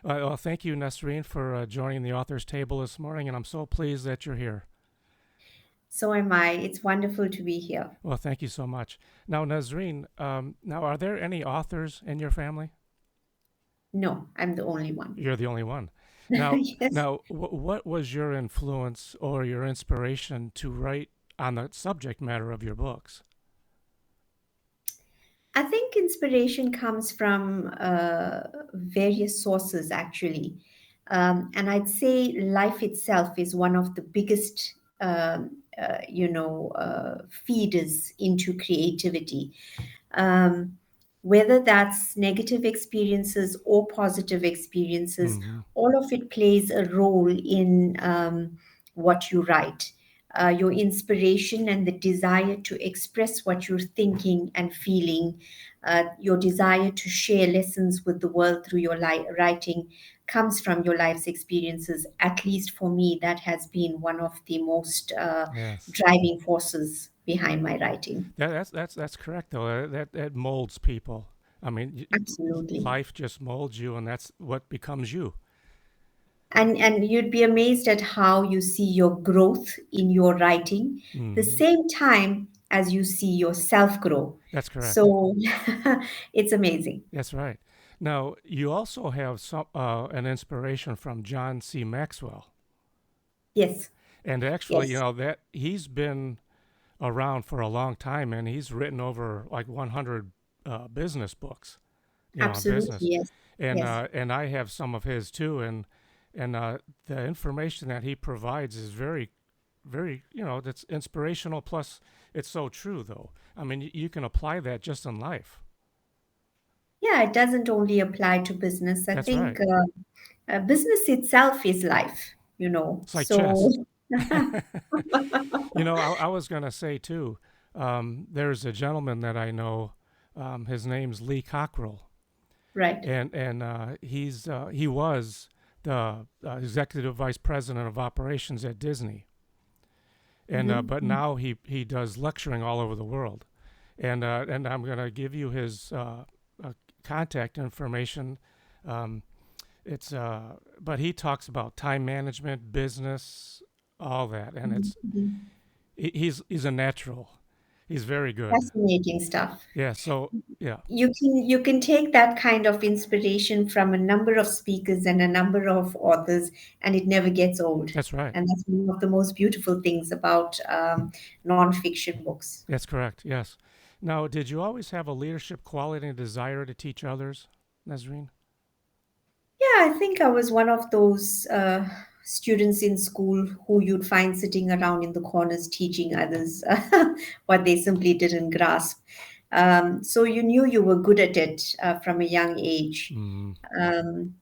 Well, thank you, Nasreen, for joining the author's table this morning, and I'm so pleased that you're here. So am I. It's wonderful to be here. Well, thank you so much. Now, Nasreen, now are there any authors in your family? No, I'm the only one. You're the only one. Now, Yes. now, what was your influence or your inspiration to write on the subject matter of your books? I think inspiration comes from various sources, actually. And I'd say life itself is one of the biggest, feeders into creativity. Um, Whether that's negative experiences or positive experiences, Hmm. all of it plays a role in what you write. Your inspiration and the desire to express what you're thinking and feeling, your desire to share lessons with the world through your writing comes from your life's experiences. At least for me, that has been one of the most Yes, driving forces behind my writing. that's correct though. That molds people. I mean, Absolutely. life just molds you, and that's what becomes you. And you'd be amazed at how you see your growth in your writing the Hmm. same time as you see yourself grow. That's correct. So it's amazing. That's right. Now, you also have an inspiration from John C. Maxwell, Yes. and actually, Yes. that he's been around for a long time, and he's written over like 100 business books, on Absolutely. business, Yes. Yes. and I have some of his too, and the information that he provides is very, very, that's inspirational. Plus, it's so true, though. I mean, you can apply that just in life. Yeah, it doesn't only apply to business. I That's think right. business itself is life, you know. It's like So, chess. I was going to say too, there's a gentleman that I know. His name's Lee Cockrell, right. he was the executive vice president of operations at Disney, and but Hmm. now he does lecturing all over the world, and I'm going to give you his contact information. Um, it's but he talks about time management, business, all that, and he's a natural. He's very good. Fascinating stuff. Yeah. So yeah, You can take that kind of inspiration from a number of speakers and a number of authors, and it never gets old. that's right. And that's one of the most beautiful things about nonfiction books. That's correct. Yes. Now, did you always have a leadership quality and desire to teach others, Nazreen? Yeah, I think I was one of those students in school who you'd find sitting around in the corners teaching others what they simply didn't grasp. So you knew you were good at it from a young age. Mm, Um,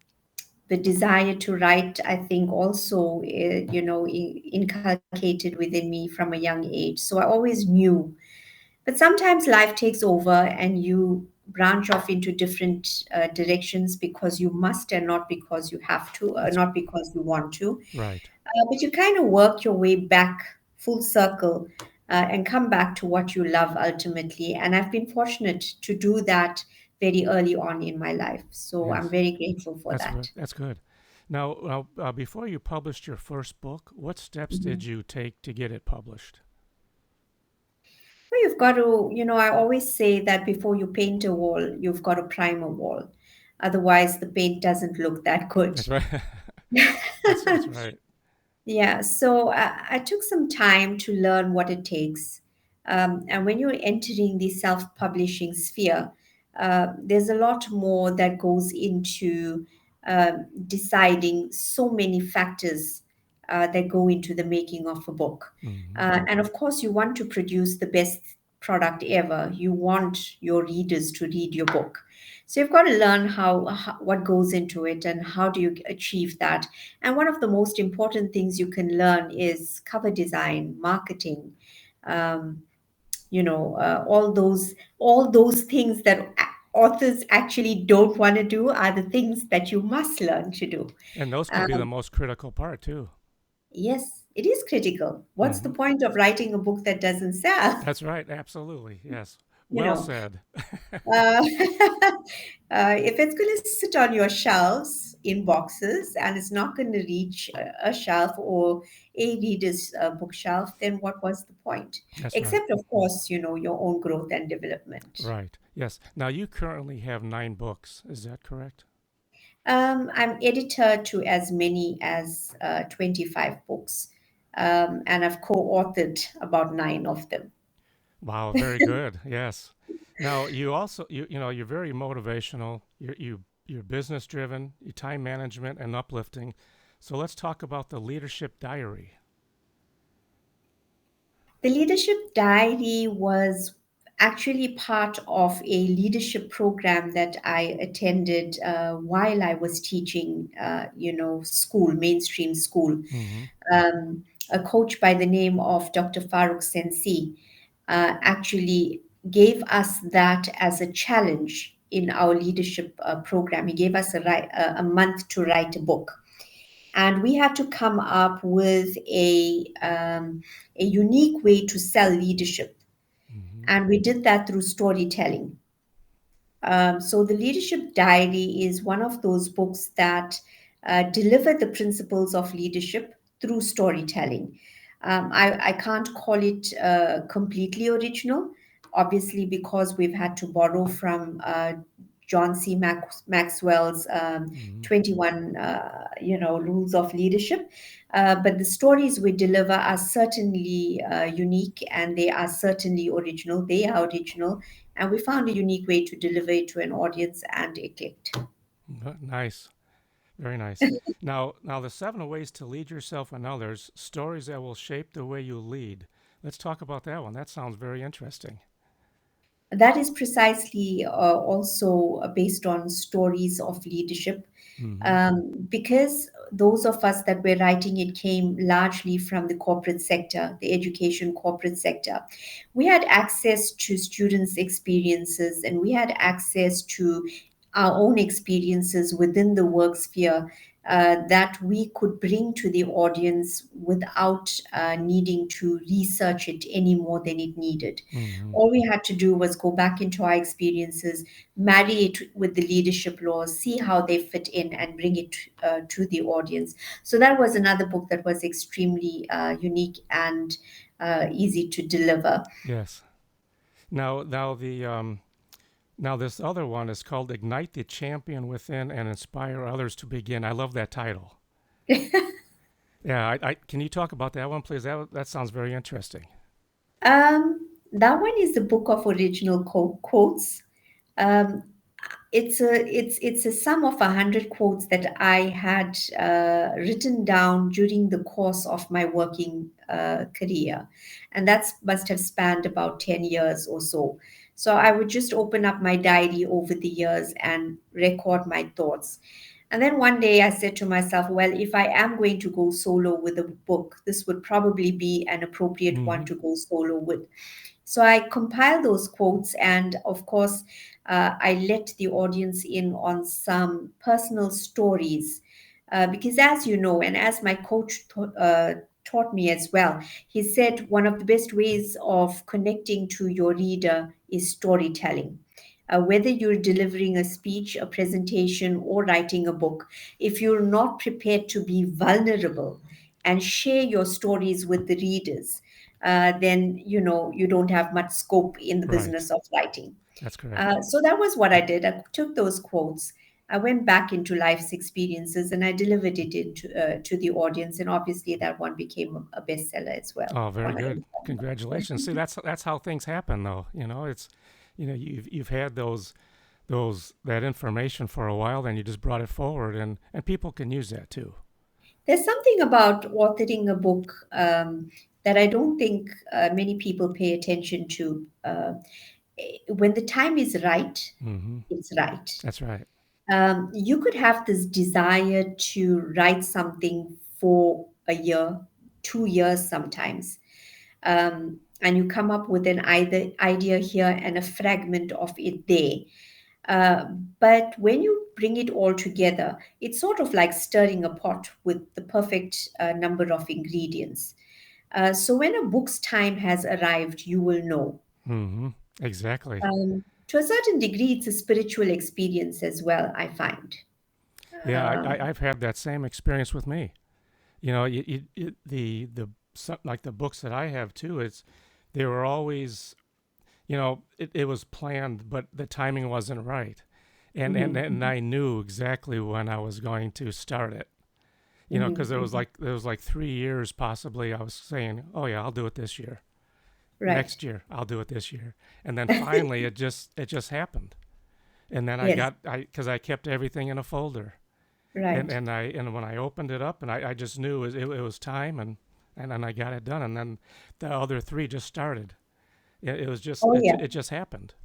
the desire to write, I think, also, inculcated within me from a young age. So I always knew, but sometimes life takes over and you branch off into different directions because you must and not because you have to, that's not because you want to. right. But you kind of work your way back full circle and come back to what you love ultimately. And I've been fortunate to do that very early on in my life. So I'm Yes. very grateful for that. That's good. Now, before you published your first book, what steps did Mhm. you take to get it published? Well, you've got to, I always say that before you paint a wall, you've got to prime a wall. Otherwise, the paint doesn't look that good. That's right. That's right. Yeah, so I took some time to learn what it takes. And when you're entering the self publishing sphere, there's a lot more that goes into deciding so many factors that go into the making of a book. Hmm. And of course, you want to produce the best product ever. You want your readers to read your book. So you've got to learn how what goes into it and how do you achieve that. And one of the most important things you can learn is cover design, marketing, um, all those things that authors actually don't want to do are the things that you must learn to do. And those can be the Um, most critical part too. yes, it is critical. What's the Hmm. point of writing a book that doesn't sell? That's right. Absolutely. Yes. you Well know. said. Uh, if it's going to sit on your shelves in boxes and it's not going to reach a shelf or a reader's bookshelf, then what was the point? That's right. Except, of course, your own growth and development. Right. Yes. Now you currently have 9 books. Is that correct? I'm editor to as many as 25 books, and I've co authored about nine of them. Wow. Very good. Yes. Now you also you're very motivational. You're business driven. You're time management and uplifting. So let's talk about the leadership diary. The leadership diary was actually part of a leadership program that I attended while I was teaching, school, mainstream school. Mm-hmm. A coach by the name of Dr. Farooq Sensi actually gave us that as a challenge in our leadership program. He gave us a month to write a book, and we had to come up with a unique way to sell leadership, Mm-hmm. and we did that through storytelling. So the Leadership Diary is one of those books that deliver the principles of leadership through storytelling. I can't call it completely original, obviously, because we've had to borrow from John C. Maxwell's Mm-hmm. 21, rules of leadership. But the stories we deliver are certainly unique, and they are certainly original. They are original, and we found a unique way to deliver it to an audience, and it clicked. Nice. Very nice. Now the 7 ways to lead yourself and others, stories that will shape the way you lead. Let's talk about that one. That sounds very interesting. That is precisely also based on stories of leadership, Mm-hmm. because those of us that were writing it came largely from the corporate sector, the education corporate sector. We had access to students' experiences, and we had access to our own experiences within the work sphere that we could bring to the audience without needing to research it any more than it needed. Mm-hmm. All we had to do was go back into our experiences, marry it with the leadership laws, see how they fit in, and bring it to the audience. So that was another book that was extremely unique and easy to deliver. Yes. Now this other one is called "Ignite the Champion Within and Inspire Others to Begin." I love that title. Yeah. Can you talk about that one, please? That sounds very interesting. That one is the book of original quotes. Um, it's a sum of 100 quotes that I had written down during the course of my working career, and that must have spanned about 10 years or so. So I would just open up my diary over the years and record my thoughts. And then one day I said to myself, well, if I am going to go solo with a book, this would probably be an appropriate one Mm-hmm. to go solo with. So I compiled those quotes, and of course, I let the audience in on some personal stories. Because, as you know, and as my coach taught me as well, he said one of the best ways of connecting to your reader is storytelling. Whether you're delivering a speech, a presentation, or writing a book, if you're not prepared to be vulnerable and share your stories with the readers, then you don't have much scope in the Right. business of writing. That's correct. So that was what I did. I took those quotes, I went back into life's experiences, and I delivered it to the audience. And obviously, that one became a bestseller as well. Oh, very One of good. them. Congratulations. See, that's how things happen, though. It's you've had those that information for a while, then you just brought it forward, and people can use that too. There's something about authoring a book that I don't think many people pay attention to. When the time is right, Mm-hmm. it's right. That's right. You could have this desire to write something for a year, 2 years sometimes, and you come up with an either idea here and a fragment of it there. Uh, but when you bring it all together, it's sort of like stirring a pot with the perfect number of ingredients. So when a book's time has arrived, you will know. Mm-hmm. Exactly. To a certain degree, it's a spiritual experience as well, I find. Yeah, Um, I've had that same experience with me. You know, the like the books that I have too. They were always, it was planned, but the timing wasn't right, and mhm, I knew exactly when I was going to start it. mhm, Because mhm. there was like 3 years possibly. I was saying, oh yeah, I'll do it this year. Right. Next year, I'll do it this year, and then finally it just happened. And then Yes, I because I kept everything in a folder, right. and when I opened it up, and I just knew it was time, and then I got it done, and then the other three just started. It was just Oh, yeah. it just happened.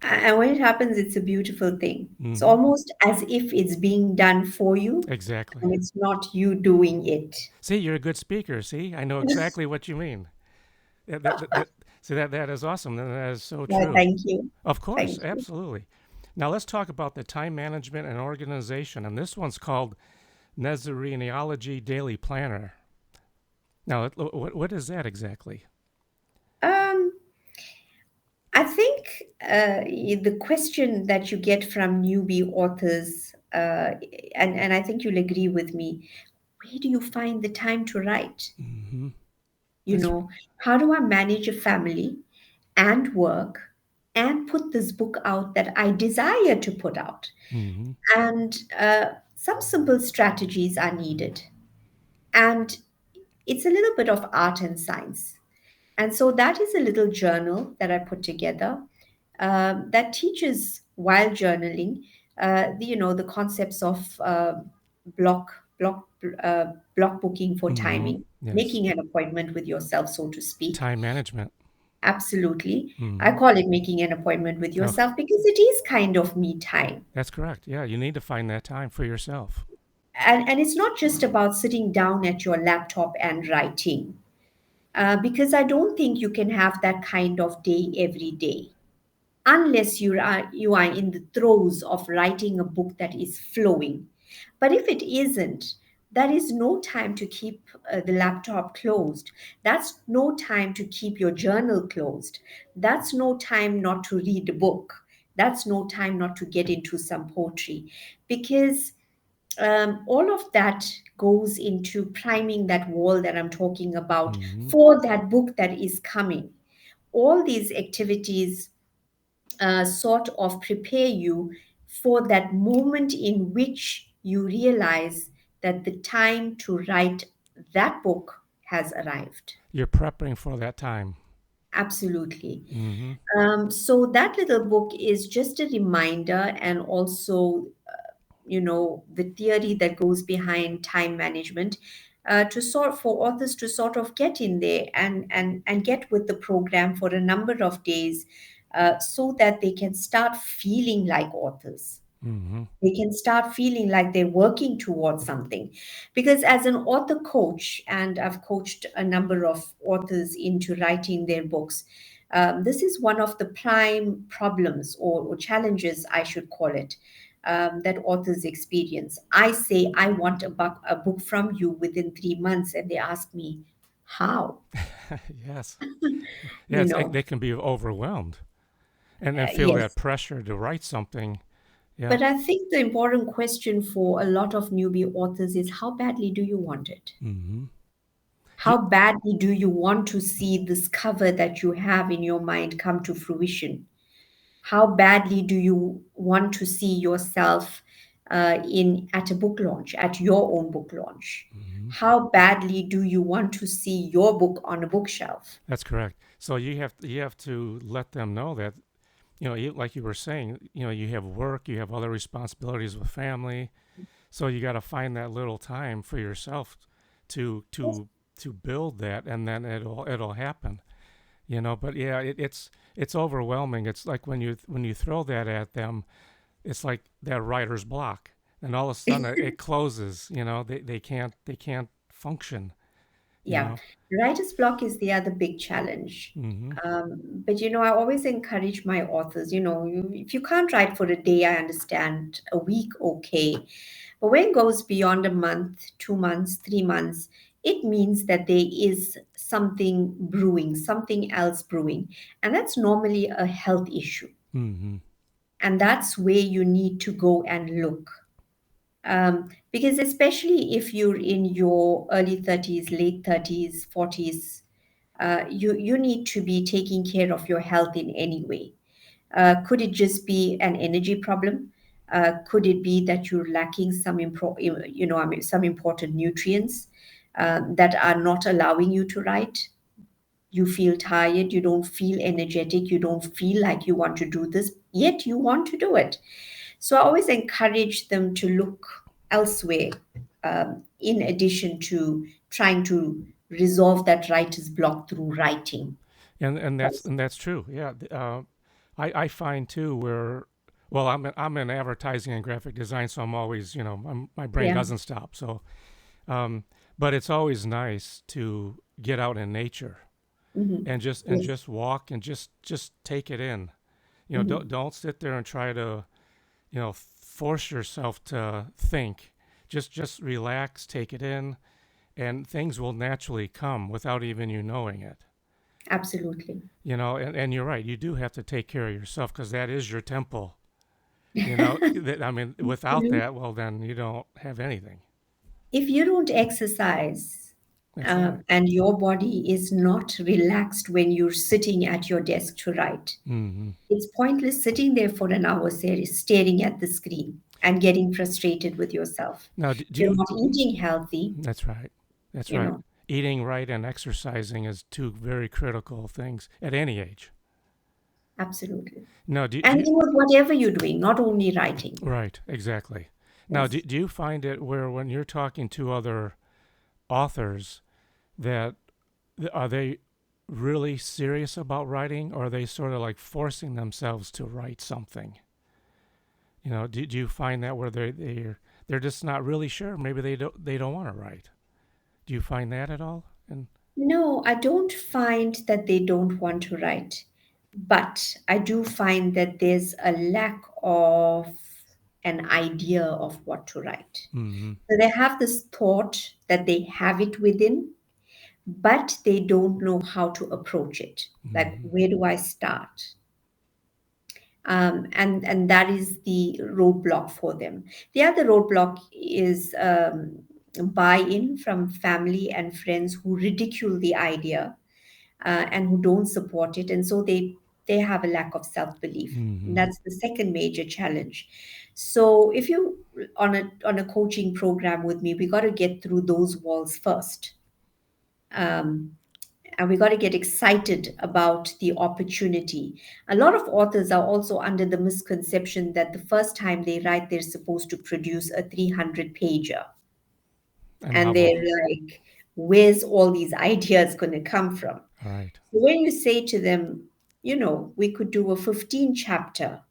And when it happens, it's a beautiful thing. It's Hmm. almost as if it's being done for you Exactly. and it's not you doing it. See, you're a good speaker. See, I know exactly what you mean. See, that is awesome. That is so Yeah, true. thank you. Of course, Thank you. absolutely. Now let's talk about the time management and organization, and this one's called Nasreenology Daily Planner. Now, what is that exactly? Um, I think the question that you get from newbie authors, and I think you'll agree with me, where do you find the time to write? Hmm. You That's know, how do I manage a family and work and put this book out that I desire to put out? hmm And some simple strategies are needed. And it's a little bit of art and science. And so that is a little journal that I put together that teaches while journaling, the concepts of block block booking for hmm timing, Yes. making an appointment with yourself, so to speak. Time management. Absolutely. I Hmm. call it making an appointment with Oh, yourself because it is kind of me time. that's correct. Yeah, you need to find that time for yourself. And it's not just about sitting down at your laptop and writing, because I don't think you can have that kind of day every day unless you are in the throes of writing a book that is flowing. But if it isn't, there is no time to keep the laptop closed. That's no time to keep your journal closed. That's no time not to read a book. That's no time not to get into some poetry, because all of that goes into priming that wall that I'm talking about Hmm. for that book that is coming. All these activities sort of prepare you for that moment in which you realize that the time to write that book has arrived. You're prepping for that time. Absolutely. Hmm. So that little book is just a reminder, and also, the theory that goes behind time management, to sort for authors to sort of get in there and get with the program for a number of days, so that they can start feeling like authors. Hmm. They can start feeling like they're working towards something. Because as an author coach, and I've coached a number of authors into writing their books, this is one of the prime problems, or challenges, I should call it, that authors experience. I say, I want a book from you within 3 months, and they ask me, how? Yes. You Yes, know, they can be overwhelmed and feel that yes. pressure to write something. Yeah. But I think the important question for a lot of newbie authors is, how badly do you want it? Hmm. How badly do you want to see this cover that you have in your mind come to fruition? How badly do you want to see yourself in at a book launch, at your own book launch? hmm How badly do you want to see your book on a bookshelf? That's correct. So you have to let them know that, like you were saying, you have work, you have other responsibilities with family, so you got to find that little time for yourself to to to build that, and then it'll happen. But yeah, it's overwhelming. It's like when you throw that at them, it's like that writer's block, and all of a sudden it closes. They can't function. You Yeah, know. writer's block is the other big challenge. Hmm. But I always encourage my authors, if you can't write for a day, I understand, a week, okay. But when it goes beyond a month, 2 months, 3 months, it means that there is something brewing, something else brewing. And that's normally a health issue. Mm-hmm. And that's where you need to go and look. Because especially if you're in your early 30s, late 30s, 40s, you need to be taking care of your health in any way. Could it just be an energy problem? Could it be that you're lacking some important nutrients that are not allowing you to write? You feel tired, you don't feel energetic, you don't feel like you want to do this, yet you want to do it. So I always encourage them to look elsewhere, in addition to trying to resolve that writer's block through writing. And that's true. Yeah. I find too where, well, I'm in advertising and graphic design, so I'm always, my brain Yeah. doesn't stop. So, um, but it's always nice to get out in nature Hmm. and just walk and just take it in. Hmm. Don't sit there and try to, force yourself to think. Just relax, take it in, and things will naturally come without even you knowing it. Absolutely. And you're right. You do have to take care of yourself because that is your temple. I mean, without Mhm. that, well, then you don't have anything. If you don't exercise, That's right. and your body is not relaxed when you're sitting at your desk to write, Hmm. it's pointless sitting there for an hour staring at the screen and getting frustrated with yourself. Now, If you're not eating healthy, that's right. That's you right. know, Eating right and exercising is two very critical things at any age. absolutely. No, And then with whatever you're doing, not only writing. right, exactly. Now, Yes. do you find it where when you're talking to other authors that are they really serious about writing, or are they sort of like forcing themselves to write something? Do you find that where they're just not really sure? Maybe they don't want to write. Do you find that at all? And No, I don't find that they don't want to write, but I do find that there's a lack of an idea of what to write. mm-hmm, So they have this thought that they have it within, but they don't know how to approach it. Like, mm-hmm, where do I start? And that is the roadblock for them. The other roadblock is buy-in from family and friends who ridicule the idea, and who don't support it, and so they have a lack of self-belief. mm-hmm. That's the second major challenge. So if you on a coaching program with me, we got to get through those walls first. Um, and we got to get excited about the opportunity. A lot of authors are also under the misconception that the first time they write, they're supposed to produce a 300 pager. A And novel. they're like, where's all these ideas going to come from? All right. So when you say to them, we could do a 15 chapter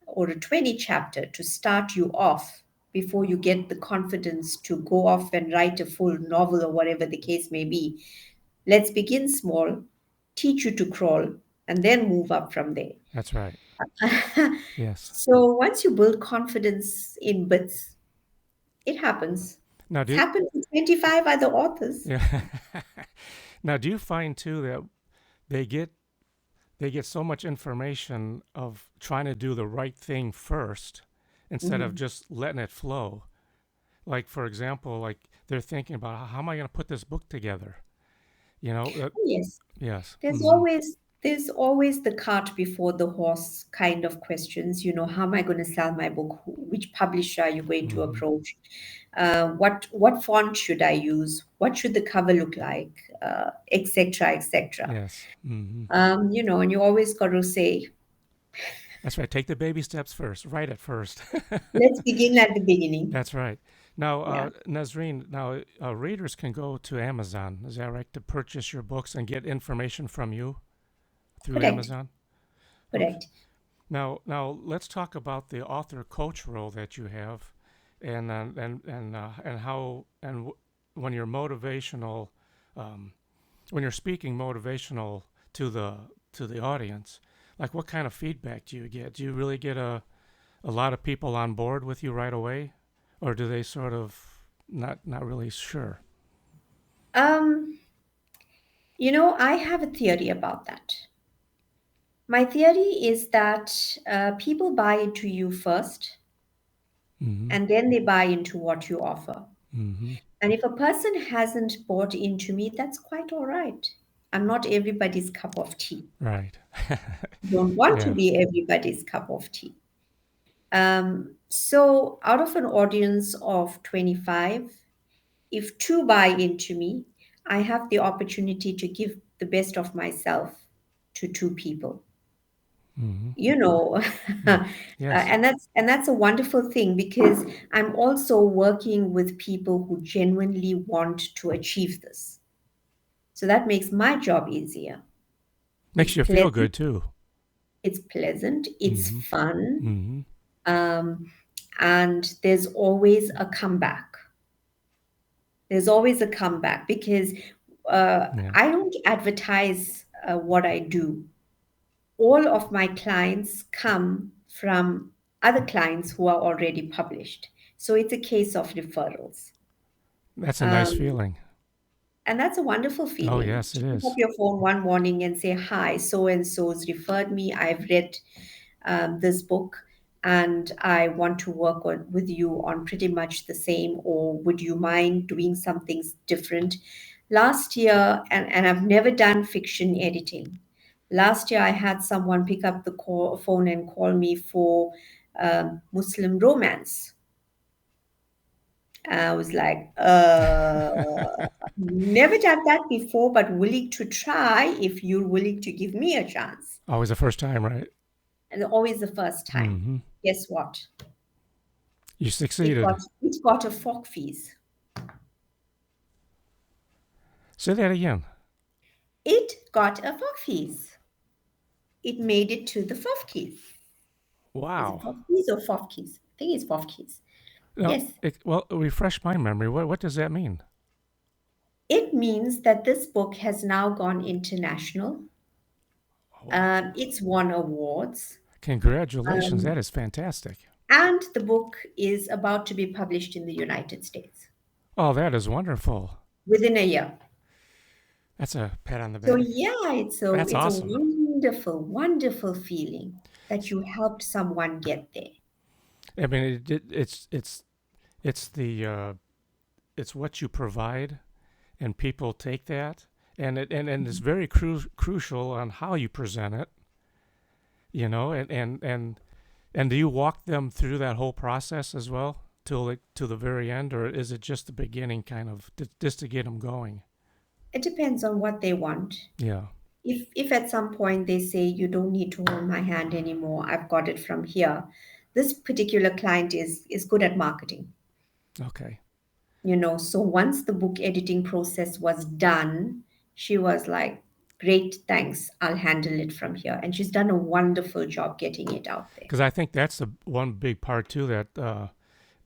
or a 20 chapter to start you off before you get the confidence to go off and write a full novel or whatever the case may be. Let's begin small, teach you to crawl, and then move up from there. That's right. Yes. So once you build confidence in bits, it happens. Now, It's do happened to 25 other authors. yeah. Now, do you find too that they get they get so much information of trying to do the right thing first instead of Mhm. just letting it flow? Like, for example, like they're thinking about how am I going to put this book together? You know, Yes. yes. There's Hmm. always there's always the cart before the horse kind of questions. How am I going to sell my book? Which publisher are you going to Hmm. approach? What font should I use? What should the cover look like? Etc. Etc. Yes. Hmm. And you always got to say, That's right. Take the baby steps first. Write it first. let's begin at the beginning. That's right. Now, Yeah, Nasreen, now readers can go to Amazon, is that right, to purchase your books and get information from you through correct, Amazon? Okay. correct. Now let's talk about the author coach role that you have, and how when you're motivational, um, when you're speaking motivational to the audience, like what kind of feedback do you get? Do you really get a lot of people on board with you right away, or do they sort of not really sure? Um, I have a theory about that. My theory is that people buy into you first, Mm-hmm. and then they buy into what you offer. Mm-hmm. And if a person hasn't bought into me, that's quite all right. I'm not everybody's cup of tea. Right. Don't want to Yeah. be everybody's cup of tea. So, out of an audience of 25, if two buy into me, I have the opportunity to give the best of myself to two people. Mm-hmm. You know, Yeah. Yes. and that's a wonderful thing because I'm also working with people who genuinely want to achieve this. So that makes my job easier. It's Makes you feel pleasant. good too. It's pleasant. It's Mm-hmm. fun. Mm-hmm. Um, and there's always a comeback. There's always a comeback because Yeah. I don't advertise what I do. All of my clients come from other clients who are already published. So it's a case of referrals. That's a nice Um, feeling. and that's a wonderful Oh, feeling yes, to it pick up is. your phone one morning and say, "Hi, so and so's referred me. I've read this book and I want to work with you on pretty much the same, or would you mind doing something different?" Last year, and I've never done fiction editing. Last year, I had someone pick up the phone and call me for Muslim romance. I was like, never done that before, but willing to try if you're willing to give me a chance. Always the first time, right? And always the first time. Mm-hmm. Guess what? You It got succeeded. it got a fork fees. Say that again. It got a fork fees. It made it to the fork keys. Is it Wow. fork keys or fork keys? I think it's fork keys. No, Yes. well, refresh my memory. What does that mean? It means that this book has now gone international. Oh, It's won awards. congratulations. Um, That is fantastic. and the book is about to be published in the United States Oh, that is wonderful. within a year. That's a pat on the So back. yeah, That's it's a awesome. wonderful, wonderful feeling that you helped someone get there. I mean, it's the it's what you provide, and people take that, and it's very crucial on how you present it. And do you walk them through that whole process as well till to the very end, or is it just the beginning, kind of just to get them going? It depends on what they want. Yeah. If at some point they say you don't need to hold my hand anymore, I've got it from here. This particular client is good at marketing. Okay. So once the book editing process was done, she was like, "Great, thanks. I'll handle it from here." And she's done a wonderful job getting it out there. Because I think that's the one big part too, that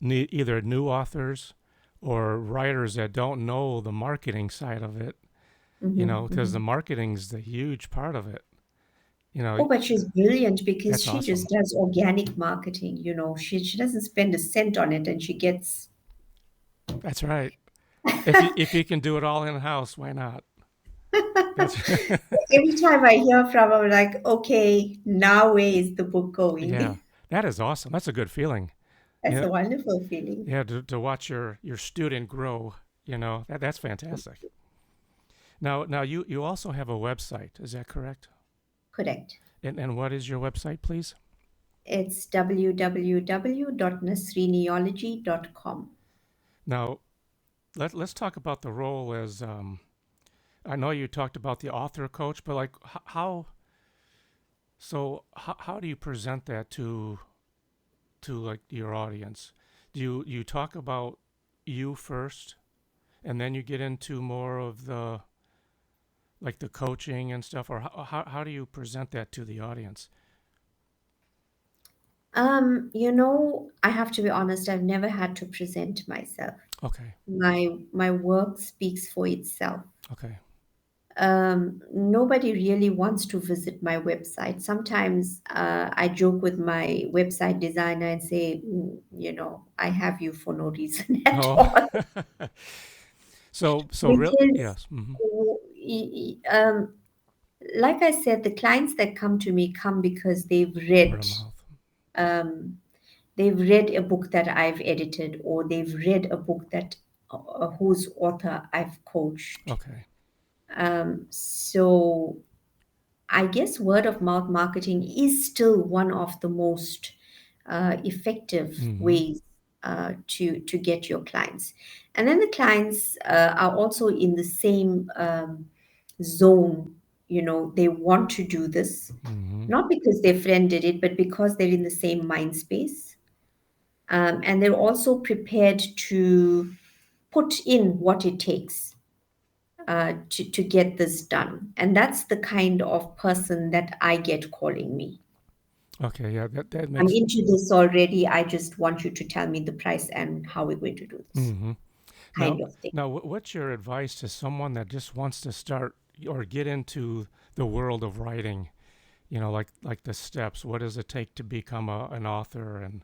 either new authors or writers that don't know the marketing side of it, because the Mhm. marketing's the huge part of it. You know, Oh, but she's brilliant because that's she just awesome. does organic marketing. She doesn't spend a cent on it and she gets. That's right. If you can do it all in house, why not? That's Every time I hear from her, I'm like, okay, now where is the book yeah. going? That is awesome. That's a good feeling. That's Yeah, a wonderful feeling. yeah. To watch your student grow. That's fantastic. Now you also have a website. Is that correct? Correct. And what is your website, please? It's www.nasreeniology.com. Now let's talk about the role as I know you talked about the author coach, but like how do you present that to like your audience? Do you talk about you first, and then you get into more of the like the coaching and stuff, or how do you present that to the audience? I have to be honest, I've never had to present myself. Okay, My work speaks for itself. okay. Nobody really wants to visit my website. Sometimes I joke with my website designer and say, I have you for no reason at Oh, all. so real Because, yes. Hmm. like I said, the clients that come to me come because Word of mouth. um, they've read a book that I've edited, or they've read a book that whose author I've coached. Okay. So I guess word of mouth marketing is still one of the most effective Mm-hmm. ways to get your clients. And then the clients are also in the same zone. You know, they want to do this, Mm-hmm. not because their friend did it, but because they're in the same mind space. And they're also prepared to put in what it takes to get this done. And that's the kind of person that I get calling me. Okay. Yeah. That I'm makes. into this already. I just want you to tell me the price and how we're going to do this Mm-hmm. kind Now, of thing. what's your advice to someone that just wants to start or get into the world of writing? You know, like the steps. What does it take to become an author? And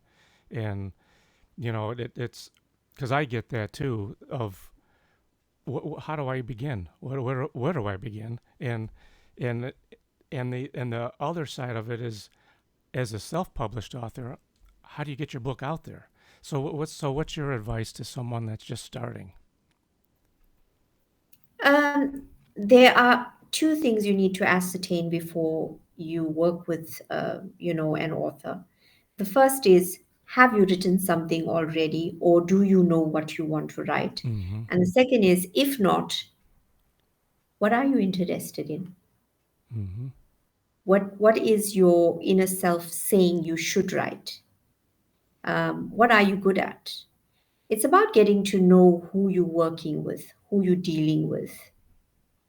it's because I get that too. Of how do I begin? Where do I begin? And the other side of it is, as a self-published author, how do you get your book out there? So what's your advice to someone that's just starting? There are two things you need to ascertain before you work with, an author. The first is, have you written something already, or do you know what you want to write? Mm-hmm. And the second is, if not, what are you interested in? Mm-hmm. What is your inner self saying you should write? What are you good at? It's about getting to know who you're working with, who you're dealing with.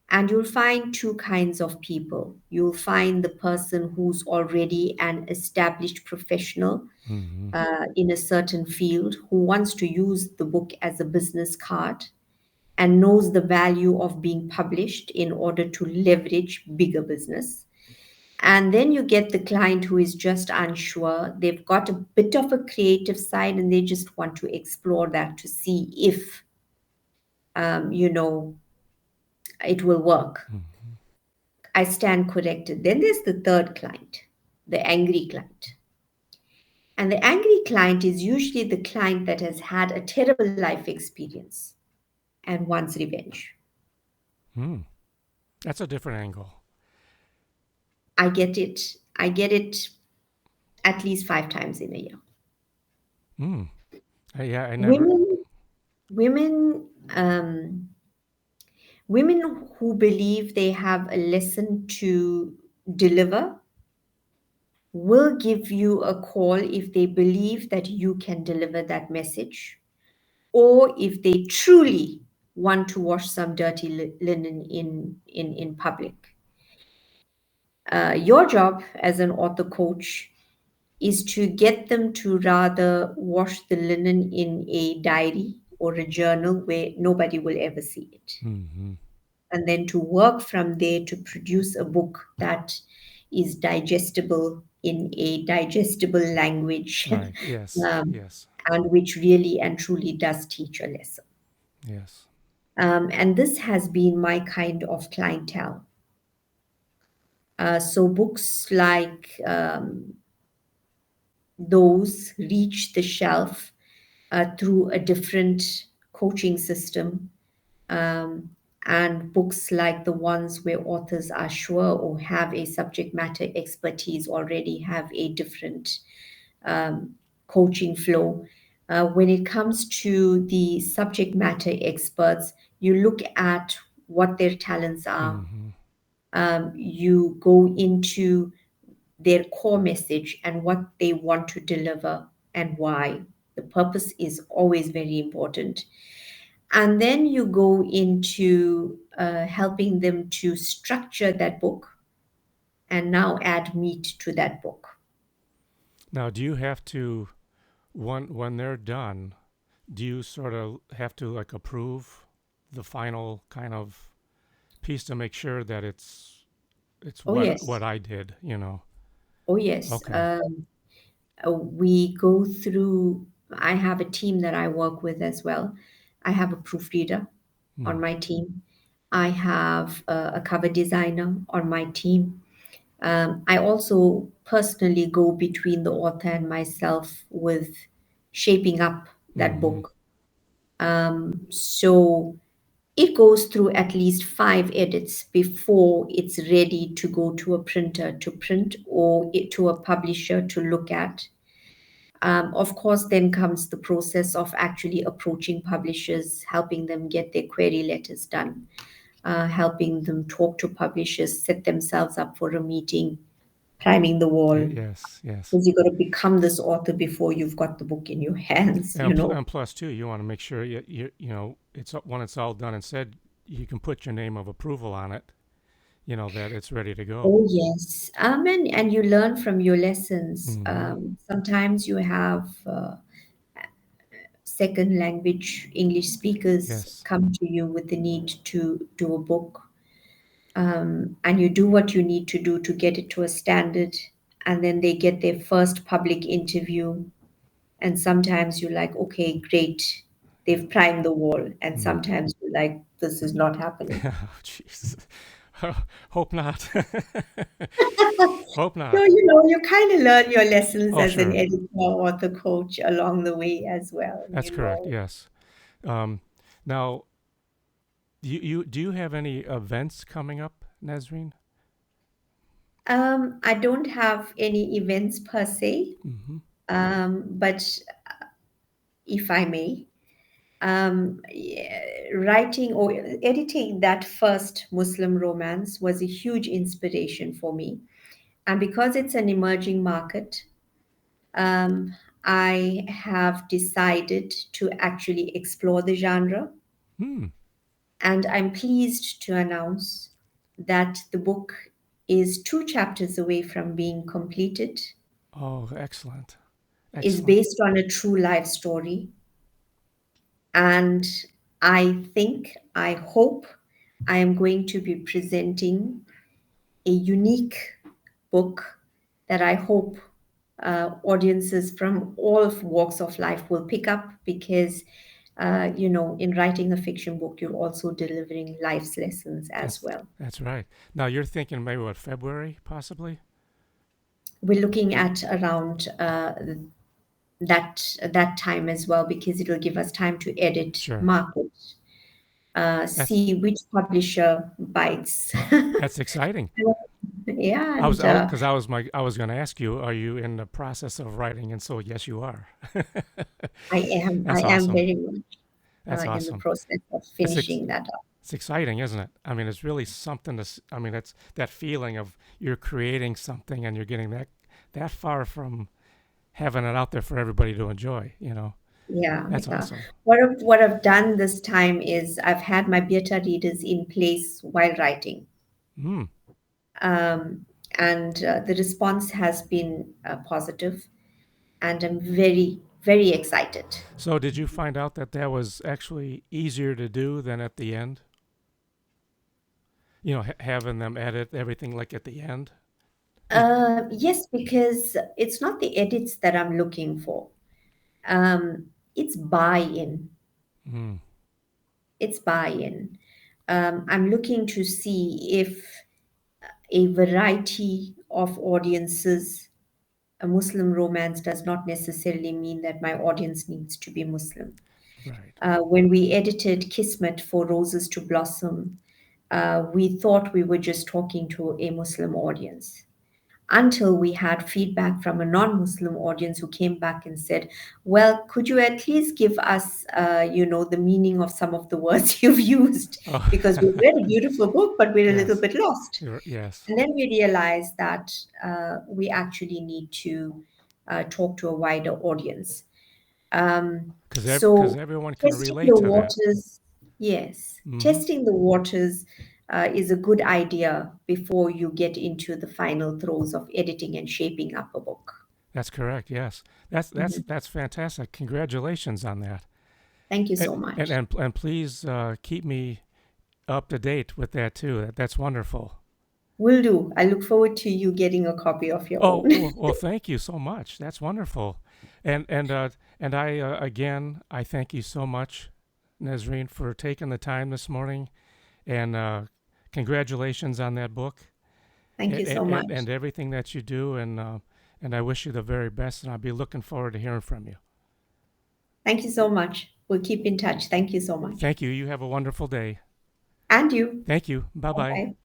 And you'll find two kinds of people. You'll find the person who's already an established professional Mm-hmm. in a certain field, who wants to use the book as a business card and knows the value of being published in order to leverage bigger business. And then you get the client who is just unsure. They've got a bit of a creative side and they just want to explore that to see if, um, you know, it will work. Mm-hmm. I stand corrected. Then there's the third client, the angry client. And the angry client is usually the client that has had a terrible life experience and wants revenge. Mm. That's a different angle. I get it. I get it at least 5 times in a year. Mm. Yeah, I never. Women, women, um, women who believe they have a lesson to deliver will give you a call if they believe that you can deliver that message, or if they truly want to wash some dirty linen in public. Your job as an author coach is to get them to rather wash the linen in a diary or a journal where nobody will ever see it, Mm-hmm. and then to work from there to produce a book that is digestible in a digestible language, Right. Yes. um, Yes. and which really and truly does teach a lesson. Yes. And this has been my kind of clientele. So books like those reach the shelf through a different coaching system. Um, and books like the ones where authors are sure or have a subject matter expertise already have a different um, coaching flow. When it comes to the subject matter experts, you look at what their talents are. Mm-hmm. You go into their core message and what they want to deliver and why. The purpose is always very important. And then you go into helping them to structure that book and now add meat to that book. Now, do you have to when they're done? Do you sort of have to like approve the final kind of piece to make sure that it's Oh, what yes. I did? You know. Oh, yes. Okay. We go through, I have a team that I work with as well. I have a proofreader on Mm. my team. I have a cover designer on my team. I also personally go between the author and myself with shaping up that Mm-hmm. book. So it goes through at least 5 edits before it's ready to go to a printer to print or to a publisher to look at. Of course, then comes the process of actually approaching publishers, helping them get their query letters done, helping them talk to publishers, set themselves up for a meeting, priming the wall. Yes, yes. Because you've got to become this author before you've got the book in your hands, you know. And plus too, you want to make sure you know it's when it's all done and said, you can put your name of approval on it. You know that it's ready to go. Oh, yes. And you learn from your lessons. Mm-hmm. Sometimes you have second language English speakers Yes, come to you with the need to do a book. And you do what you need to do to get it to a standard. And then they get their first public interview. And sometimes you're like, okay, great. They've primed the wall. And mm. sometimes you're like, this is not happening. Oh, jeez. Hope not. Hope So, not. you kind of learn your lessons Oh, as an sure. editor or the coach along the way as well, That's correct. Yes. Um, now, you do you have any events coming up, Nasreen? I don't have any events per se, Mm-hmm. but if I may, yeah, writing or editing that first Muslim romance was a huge inspiration for me. And because it's an emerging market, um, I have decided to actually explore the genre. Hmm. And I'm pleased to announce that the book is 2 chapters away from being completed, Oh, excellent. is Excellent. based on a true life story. And I hope I am going to be presenting a unique book that I hope audiences from all walks of life will pick up because, in writing a fiction book, you're also delivering life's lessons as well. That's right. Now you're thinking maybe what, February possibly? We're looking at around that time as well because it'll give us time to edit, Sure. market, That's see which publisher bites. that's exciting. Yeah, I was and because I was going to ask you, are you in the process of writing? And so yes, you are. I That's am awesome. very much That's in the awesome. process of It's finishing that up. it's exciting, isn't it? I mean, it's really something to. I mean, it's that feeling of you're creating something and you're getting that far from having it out there for everybody to enjoy. You know, Yeah, that's yeah. awesome. What I've done this time is I've had my beta readers in place while writing, Hmm. um, and the response has been positive, and I'm very, very excited. So did you find out that that was actually easier to do than at the end? You know, having them edit everything like at the end. Did Yes, because it's not the edits that I'm looking for. It's buy-in. mm, It's buy-in. I'm looking to see if a variety of audiences. A Muslim romance does not necessarily mean that my audience needs to be Muslim. right. When we edited Kismet for Roses to Blossom, we thought we were just talking to a Muslim audience until we had feedback from a non-Muslim audience who came back and said, "Well, could you at least give us, the meaning of some of the words you've used? Oh, Because we read a beautiful book, but we're a little yes. bit lost." Yes. And then we realized that we actually need to talk to a wider audience. Because So everyone can testing relate the to that. waters, yes, Hmm. testing the waters is a good idea before you get into the final throes of editing and shaping up a book. That's correct. Yes. That's that's Mhm. that's fantastic. Congratulations on that. Thank you And so and much. and, and please keep me up to date with that too. That's wonderful. Will do. I look forward to you getting a copy of your Oh own. well, thank you so much. That's wonderful. And I again I thank you so much, Nazreen, for taking the time this morning And congratulations on that book Thank you and, so and, much. and everything that you do. And I wish you the very best. And I'll be looking forward to hearing from you. Thank you so much. We'll keep in touch. Thank you so much. Thank you. You have a wonderful day. And you. Thank you. Bye Bye bye. bye.